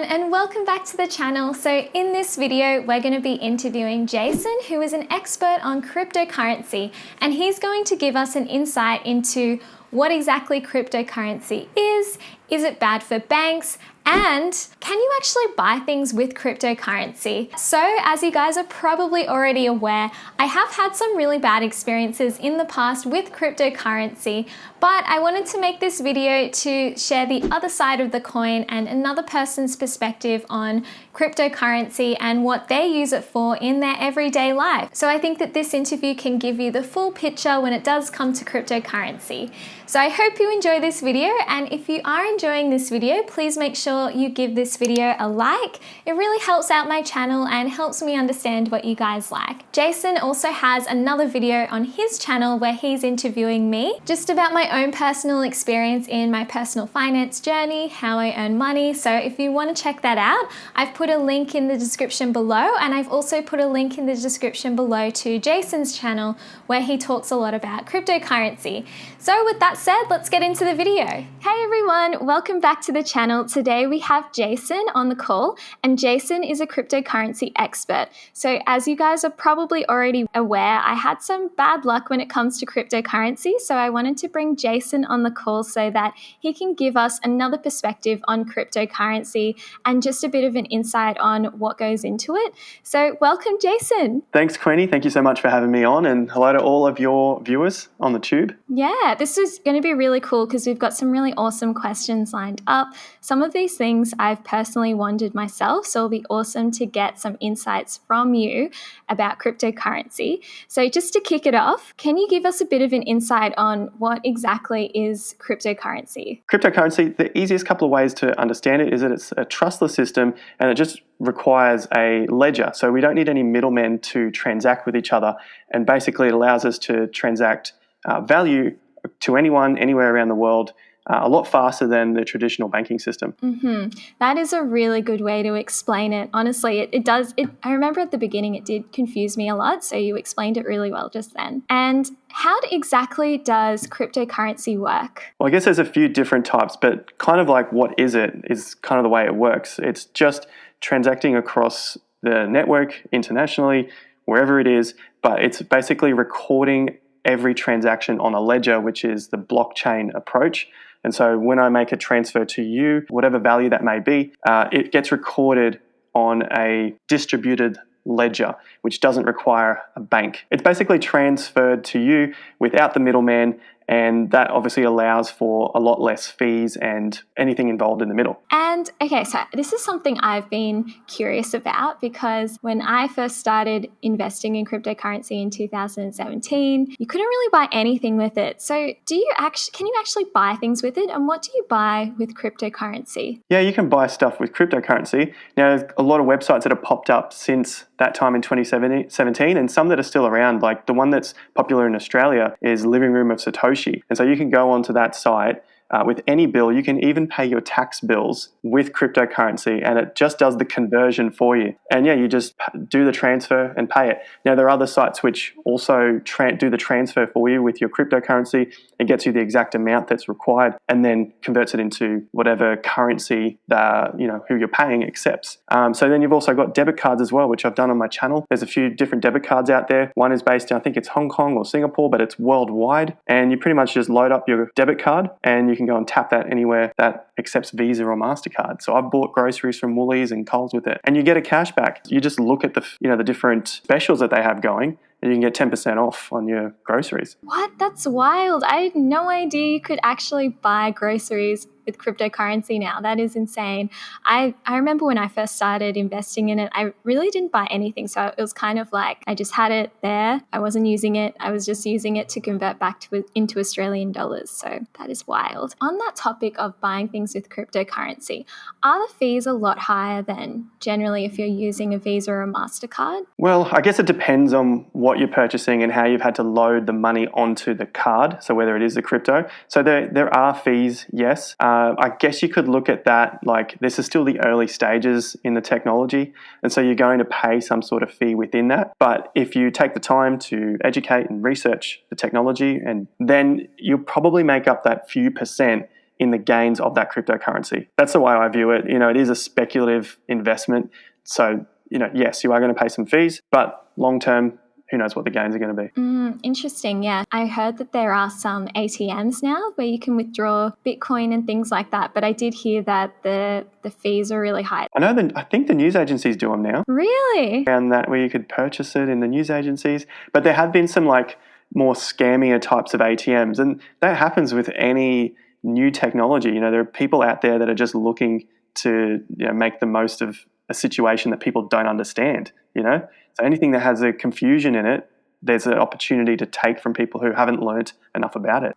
and welcome back to the channel. So in this video, we're going to be interviewing Jason, who is an expert on cryptocurrency, and he's going to give us an insight into what exactly cryptocurrency is it bad for banks, and can you actually buy things with cryptocurrency? So as you guys are probably already aware, I have had some really bad experiences in the past with cryptocurrency, but I wanted to make this video to share the other side of the coin and another person's perspective on cryptocurrency and what they use it for in their everyday life. So I think that this interview can give you the full picture when it does come to cryptocurrency. So I hope you enjoy this video, and if you are enjoying this video, please make sure you give this video a like. It really helps out my channel and helps me understand what you guys like. Jason also has another video on his channel where he's interviewing me just about my own personal experience in my personal finance journey, how I earn money. So if you want to check that out, I've put a link in the description below, and I've also put a link in the description below to Jason's channel where he talks a lot about cryptocurrency. So with that said, let's get into the video. Hey everyone, welcome back to the channel. Today we have Jason on the call, and Jason is a cryptocurrency expert. So as you guys are probably already aware, I had some bad luck when it comes to cryptocurrency. So I wanted to bring Jason on the call so that he can give us another perspective on cryptocurrency and just a bit of an insight on what goes into it. So welcome, Jason. Thanks, Queenie. Thank you so much for having me on, and hello to all of your viewers on the tube. Yeah, this is going to be really cool because we've got some really awesome questions lined up. Some of these things I've personally wondered myself, so it'll be awesome to get some insights from you about cryptocurrency. So just to kick it off, can you give us a bit of an insight on what exactly is cryptocurrency? Cryptocurrency, the easiest couple of ways to understand it is that it's a trustless system, and it just requires a ledger. So we don't need any middlemen to transact with each other, and basically it allows us to transact value to anyone, anywhere around the world, a lot faster than the traditional banking system. That is a really good way to explain it. Honestly, it does. I remember at the beginning it did confuse me a lot, so you explained it really well just then. And how exactly does cryptocurrency work? Well, I guess there's a few different types, but kind of like what is it is kind of the way it works. It's just transacting across the network internationally, wherever it is, but it's basically recording every transaction on a ledger, which is the blockchain approach. And so when I make a transfer to you, whatever value that may be, it gets recorded on a distributed ledger, which doesn't require a bank. It's basically transferred to you without the middleman, and that obviously allows for a lot less fees and anything involved in the middle. And okay, so this is something I've been curious about, because when I first started investing in cryptocurrency in 2017, you couldn't really buy anything with it. So can you actually buy things with it? And what do you buy with cryptocurrency? Yeah, you can buy stuff with cryptocurrency. Now, there's a lot of websites that have popped up since that time in 2017, and some that are still around. Like the one that's popular in Australia is Living Room of Satoshi. And so you can go onto that site with any bill. You can even pay your tax bills with cryptocurrency, and it just does the conversion for you. And yeah, you just do the transfer and pay it. Now, there are other sites which also do the transfer for you with your cryptocurrency. It gets you the exact amount that's required and then converts it into whatever currency that, who you're paying accepts. So then you've also got debit cards as well, which I've done on my channel. There's a few different debit cards out there. One is based in, I think it's Hong Kong or Singapore, but it's worldwide. And you pretty much just load up your debit card and you can go and tap that anywhere that accepts Visa or MasterCard. So I've bought groceries from Woolies and Coles with it, and you get a cashback. You just look at the different specials that they have going, and you can get 10% off on your groceries. What? That's wild. I had no idea you could actually buy groceries with cryptocurrency now. That is insane. I remember when I first started investing in it, I really didn't buy anything. So it was kind of like I just had it there. I wasn't using it. I was just using it to convert back into Australian dollars. So that is wild. On that topic of buying things with cryptocurrency, are the fees a lot higher than generally if you're using a Visa or a MasterCard? Well, I guess it depends on what you're purchasing and how you've had to load the money onto the card. So whether it is the crypto. So there are fees, yes. I guess you could look at that like this is still the early stages in the technology, and so you're going to pay some sort of fee within that. But if you take the time to educate and research the technology, and then you'll probably make up that few percent in the gains of that cryptocurrency. That's the way I view it. It is a speculative investment. So, yes, you are going to pay some fees, but long term, who knows what the gains are going to be. Interesting. Yeah. I heard that there are some ATMs now where you can withdraw Bitcoin and things like that. But I did hear that the fees are really high. I think the news agencies do them now. Really? And that where you could purchase it in the news agencies. But there have been some more scammier types of ATMs. And that happens with any new technology. There are people out there that are just looking to make the most of a situation that people don't understand. So anything that has a confusion in it, there's an opportunity to take from people who haven't learnt enough about it.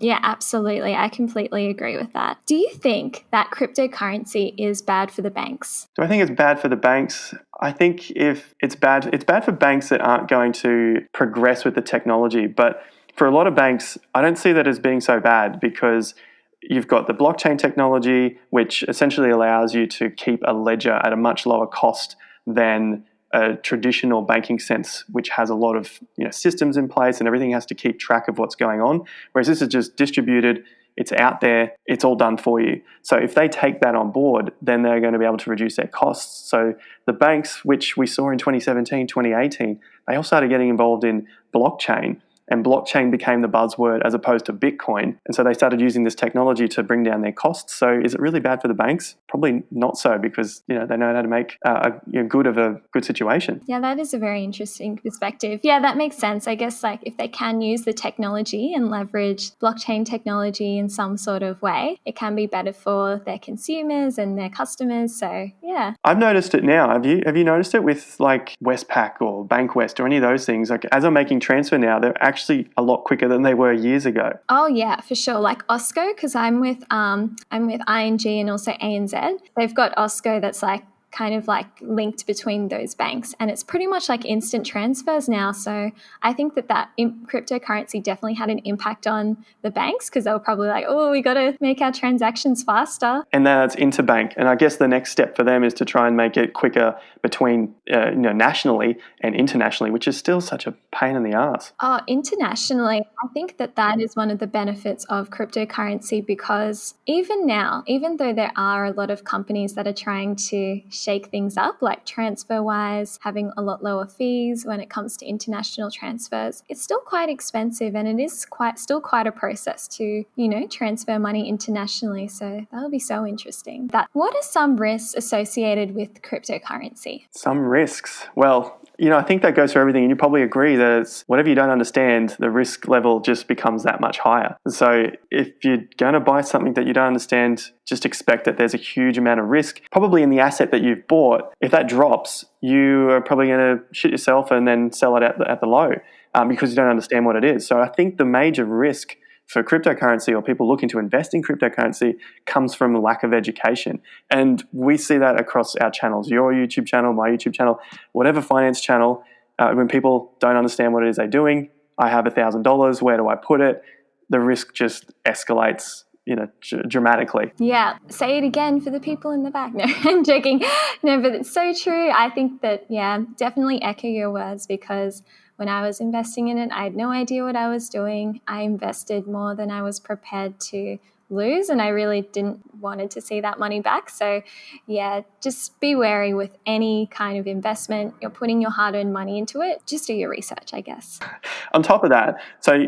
Yeah, absolutely. I completely agree with that. Do you think that cryptocurrency is bad for the banks? Do I think it's bad for the banks? I think if it's bad for banks that aren't going to progress with the technology. But for a lot of banks, I don't see that as being so bad, because you've got the blockchain technology, which essentially allows you to keep a ledger at a much lower cost than a traditional banking sense, which has a lot of systems in place and everything has to keep track of what's going on. Whereas this is just distributed, it's out there, it's all done for you. So if they take that on board, then they're going to be able to reduce their costs. So the banks, which we saw in 2017, 2018, they all started getting involved in blockchain. And blockchain became the buzzword as opposed to Bitcoin. And so they started using this technology to bring down their costs. So is it really bad for the banks? Probably not so, because they know how to make a good situation. Yeah, that is a very interesting perspective. Yeah, that makes sense. I guess if they can use the technology and leverage blockchain technology in some sort of way, it can be better for their consumers and their customers. So yeah. I've noticed it now. Have you noticed it with Westpac or Bankwest or any of those things? As I'm making transfer now, they're actually a lot quicker than they were years ago. Oh yeah, for sure. Like Osco, because I'm with ING and also ANZ. They've got Osco that's kind of linked between those banks, and it's pretty much like instant transfers now. So I think that cryptocurrency definitely had an impact on the banks, because they were probably we got to make our transactions faster. And that's interbank. And I guess the next step for them is to try and make it quicker between nationally and internationally, which is still such a pain in the ass. Oh, internationally, I think that is one of the benefits of cryptocurrency, because even now, even though there are a lot of companies that are trying to shake things up, like TransferWise having a lot lower fees when it comes to international transfers, it's still quite expensive, and it is still quite a process to transfer money internationally. So that'll be so interesting. What are some risks associated with cryptocurrency? Some risks. Well, I think that goes for everything, and you probably agree that it's whatever you don't understand, the risk level just becomes that much higher. So if you're going to buy something that you don't understand, just expect that there's a huge amount of risk, probably in the asset that you've bought. If that drops, you are probably going to shit yourself and then sell it at the low because you don't understand what it is. So I think the major risk for cryptocurrency, or people looking to invest in cryptocurrency, comes from a lack of education. And we see that across our channels, your YouTube channel, my YouTube channel, whatever finance channel. When people don't understand what it is they're doing, I have $1,000, where do I put it? The risk just escalates dramatically. Yeah, say it again for the people in the back. No, I'm joking. No, but it's so true. I think that, definitely echo your words, because when I was investing in it, I had no idea what I was doing. I invested more than I was prepared to lose, and I really wanted to see that money back. So just be wary with any kind of investment. You're putting your hard-earned money into it. Just do your research, I guess. On top of that, so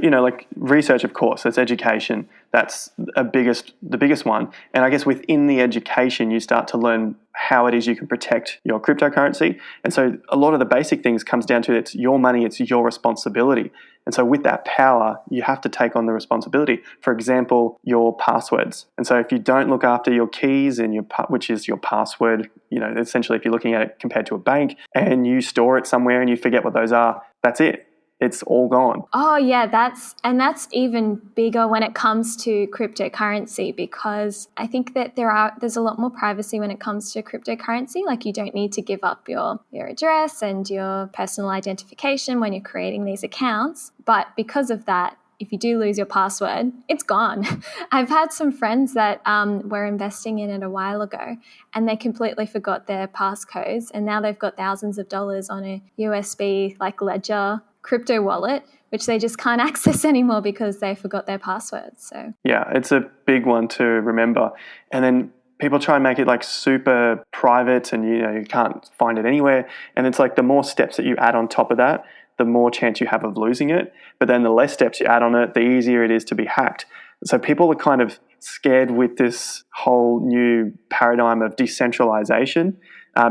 research, of course, that's education. That's the biggest one. And I guess within the education, you start to learn how it is you can protect your cryptocurrency. And so a lot of the basic things comes down to it's your money, it's your responsibility. And so with that power, you have to take on the responsibility. For example, your passwords. And so if you don't look after your keys and which is your password, essentially if you're looking at it compared to a bank, and you store it somewhere and you forget what those are, that's it. It's all gone. Oh yeah, that's even bigger when it comes to cryptocurrency, because I think that there's a lot more privacy when it comes to cryptocurrency. Like, you don't need to give up your address and your personal identification when you're creating these accounts. But because of that, if you do lose your password, it's gone. I've had some friends that were investing in it a while ago, and they completely forgot their passcodes, and now they've got thousands of dollars on a USB ledger crypto wallet, which they just can't access anymore because they forgot their passwords. So Yeah, it's a big one to remember. And then people try and make it like super private and you can't find it anywhere. And it's like the more steps that you add on top of that, the more chance you have of losing it. But then the less steps you add on it, the easier it is to be hacked. So people are kind of scared with this whole new paradigm of decentralization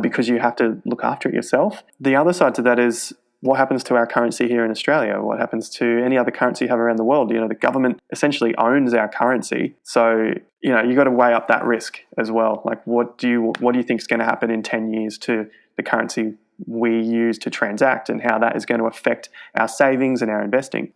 because you have to look after it yourself. The other side to that is what happens to our currency here in Australia? What happens to any other currency you have around the world? The government essentially owns our currency. So, you got to weigh up that risk as well. Like, what do you think is going to happen in 10 years to the currency we use to transact and how that is going to affect our savings and our investing?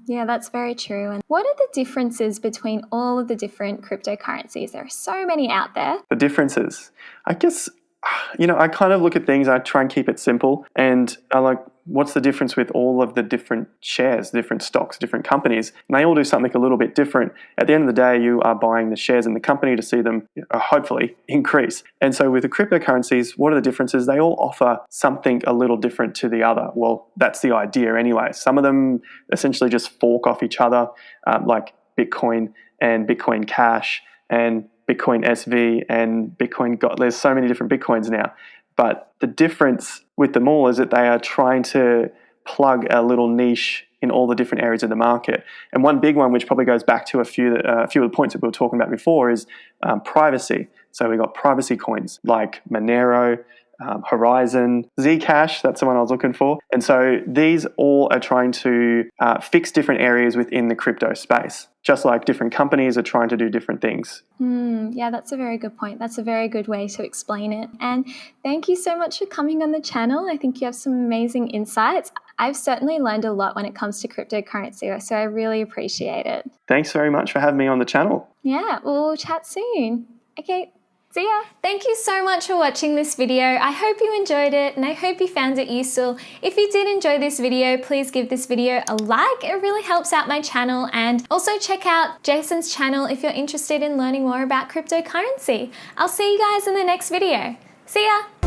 Yeah, that's very true. And what are the differences between all of the different cryptocurrencies? There are so many out there. The differences, I guess, I kind of look at things, I try and keep it simple, and I like, what's the difference with all of the different shares, different stocks, different companies? And they all do something a little bit different. At the end of the day, you are buying the shares in the company to see them hopefully increase. And so with the cryptocurrencies, what are the differences? They all offer something a little different to the other. Well, that's the idea anyway. Some of them essentially just fork off each other, like Bitcoin and Bitcoin Cash and Bitcoin SV and Bitcoin there's so many different Bitcoins now. But the difference with them all is that they are trying to plug a little niche in all the different areas of the market. And one big one, which probably goes back to a few of the points that we were talking about before, is privacy. So we got privacy coins like Monero, Horizon, Zcash, that's the one I was looking for. And so these all are trying to fix different areas within the crypto space, just like different companies are trying to do different things. Yeah, that's a very good point. That's a very good way to explain it. And thank you so much for coming on the channel. I think you have some amazing insights. I've certainly learned a lot when it comes to cryptocurrency, so I really appreciate it. Thanks very much for having me on the channel. Yeah, we'll chat soon. Okay. See ya. Thank you so much for watching this video. I hope you enjoyed it and I hope you found it useful. If you did enjoy this video, please give this video a like. It really helps out my channel, and also check out Jason's channel if you're interested in learning more about cryptocurrency. I'll see you guys in the next video. See ya.